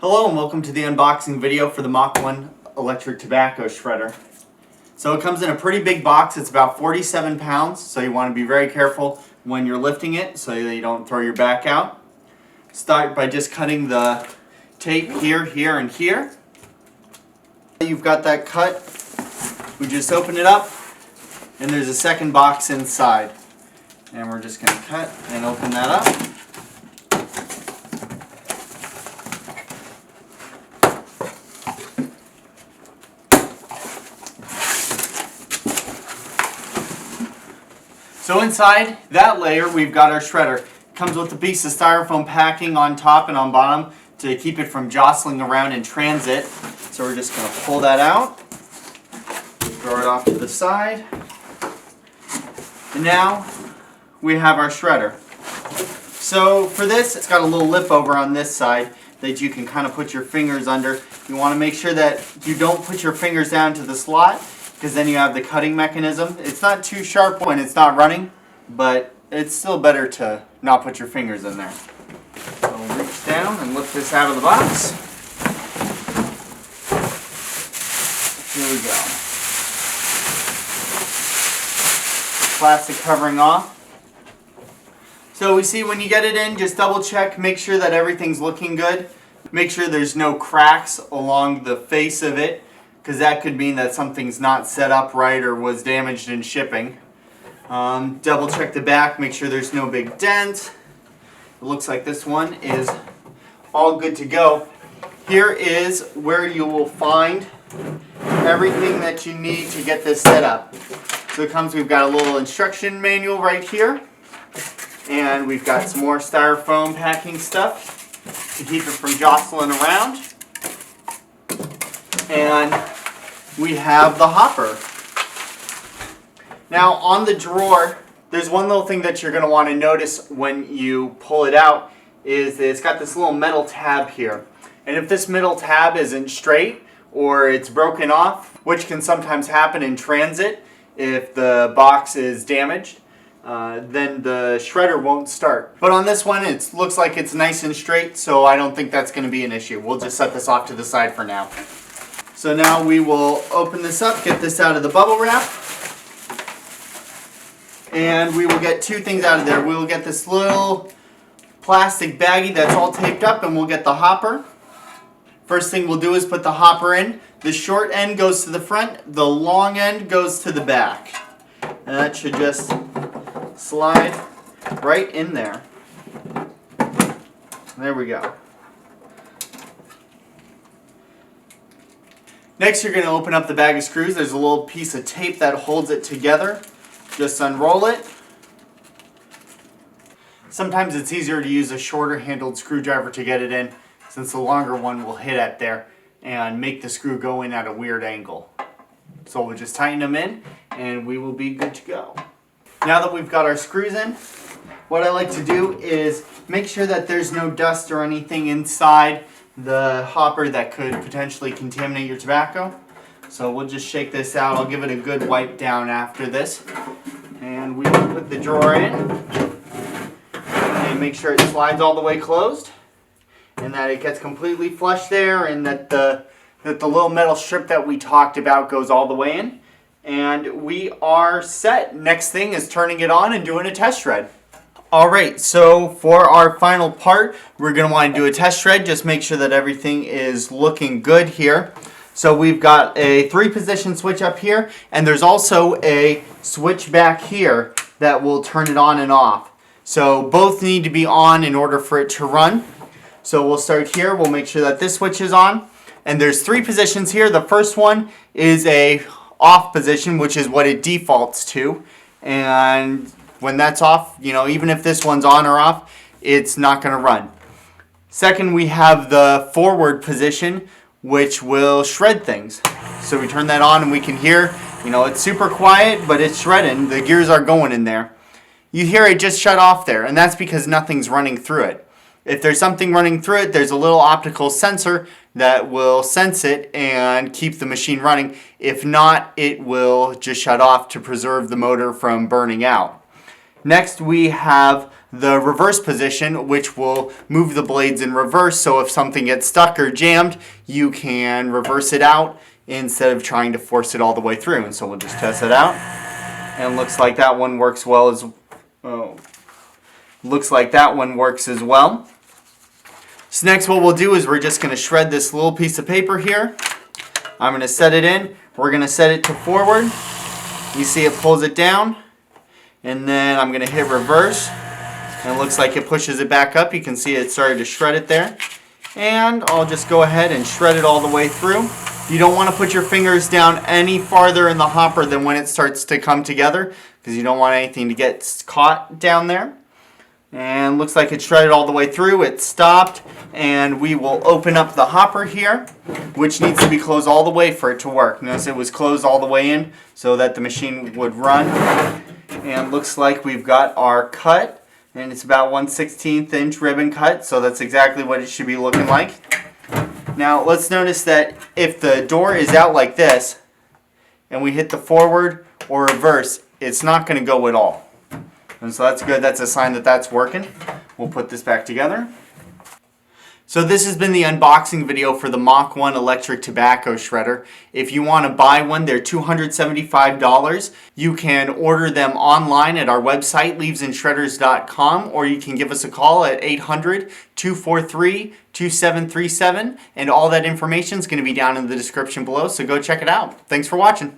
Hello and welcome to the unboxing video for the Mach 1 electric tobacco shredder. So it comes in a pretty big box. It's about 47 pounds, so you want to be very careful when you're lifting it so that you don't throw your back out. Start by just cutting the tape here, here, and here. You've got that cut. We just open it up and there's a second box inside. And we're just going to cut and open that up. So inside that layer we've got our shredder. Comes with a piece of styrofoam packing on top and on bottom to keep it from jostling around in transit. So we're just going to pull that out, throw it off to the side, and now we have our shredder. So for this, it's got a little lip over on this side that you can kind of put your fingers under. You want to make sure that you don't put your fingers down to the slot, because then you have the cutting mechanism. It's not too sharp when it's not running, but it's still better to not put your fingers in there. So we'll reach down and lift this out of the box. Here we go. Plastic covering off. So we see when you get it in, just double check, make sure that everything's looking good. Make sure there's no cracks along the face of it, because that could mean that something's not set up right or was damaged in shipping. Double check the back, make sure there's no big dent. It looks like this one is all good to go. Here is where you will find everything that you need to get this set up. So it comes, we've got a little instruction manual right here, and we've got some more styrofoam packing stuff to keep it from jostling around. And we have the hopper. Now on the drawer, there's one little thing that you're going to want to notice when you pull it out, is that it's got this little metal tab here. And if this metal tab isn't straight or it's broken off, which can sometimes happen in transit if the box is damaged, then the shredder won't start. But on this one, it looks like it's nice and straight, so I don't think that's going to be an issue. We'll just set this off to the side for now. So now we will open this up, get this out of the bubble wrap, and we will get two things out of there. We will get this little plastic baggie that's all taped up, and we'll get the hopper. First thing we'll do is put the hopper in. The short end goes to the front, the long end goes to the back. And that should just slide right in there. There we go. Next, you're going to open up the bag of screws. There's a little piece of tape that holds it together. Just unroll it. Sometimes it's easier to use a shorter handled screwdriver to get it in, since the longer one will hit at there and make the screw go in at a weird angle. So we'll just tighten them in and we will be good to go. Now that we've got our screws in, what I like to do is make sure that there's no dust or anything inside the hopper that could potentially contaminate your tobacco. So we'll just shake this out. I'll give it a good wipe down after this. And we will put the drawer in and make sure it slides all the way closed and that it gets completely flush there, and that the little metal strip that we talked about goes all the way in. And we are set. Next thing is turning it on and doing a test shred. Alright, so for our final part, we're going to want to do a test shred. Just make sure that everything is looking good here. So we've got a 3-position switch up here, and there's also a switch back here that will turn it on and off. So both need to be on in order for it to run. So we'll start here. We'll make sure that this switch is on. And there's 3 positions here. The first one is a off position, which is what it defaults to. And when that's off, you know, even if this one's on or off, it's not going to run. Second, we have the forward position, which will shred things. So we turn that on and we can hear, you know, it's super quiet, but it's shredding. The gears are going in there. You hear it just shut off there, and that's because nothing's running through it. If there's something running through it, there's a little optical sensor that will sense it and keep the machine running. If not, it will just shut off to preserve the motor from burning out. Next, we have the reverse position, which will move the blades in reverse, so if something gets stuck or jammed, you can reverse it out instead of trying to force it all the way through. And so we'll just test it out. And looks like that one works well as well. So next what we'll do is we're just going to shred this little piece of paper here. I'm going to set it in. We're going to set it to forward. You see it pulls it down. And then I'm going to hit reverse. And it looks like it pushes it back up. You can see it started to shred it there. And I'll just go ahead and shred it all the way through. You don't want to put your fingers down any farther in the hopper than when it starts to come together, because you don't want anything to get caught down there. And looks like it shredded all the way through. It stopped, and we will open up the hopper here, which needs to be closed all the way for it to work. Notice it was closed all the way in so that the machine would run. And looks like we've got our cut, and it's about 1/16 inch ribbon cut, so that's exactly what it should be looking like. Now let's notice that if the door is out like this and we hit the forward or reverse, it's not going to go at all. And so that's good. That's a sign that that's working. We'll put this back together. So this has been the unboxing video for the Mach 1 electric tobacco shredder. If you want to buy one, they're $275. You can order them online at our website, leavesandshredders.com, or you can give us a call at 800-243-2737, and all that information is going to be down in the description below, so go check it out. Thanks for watching.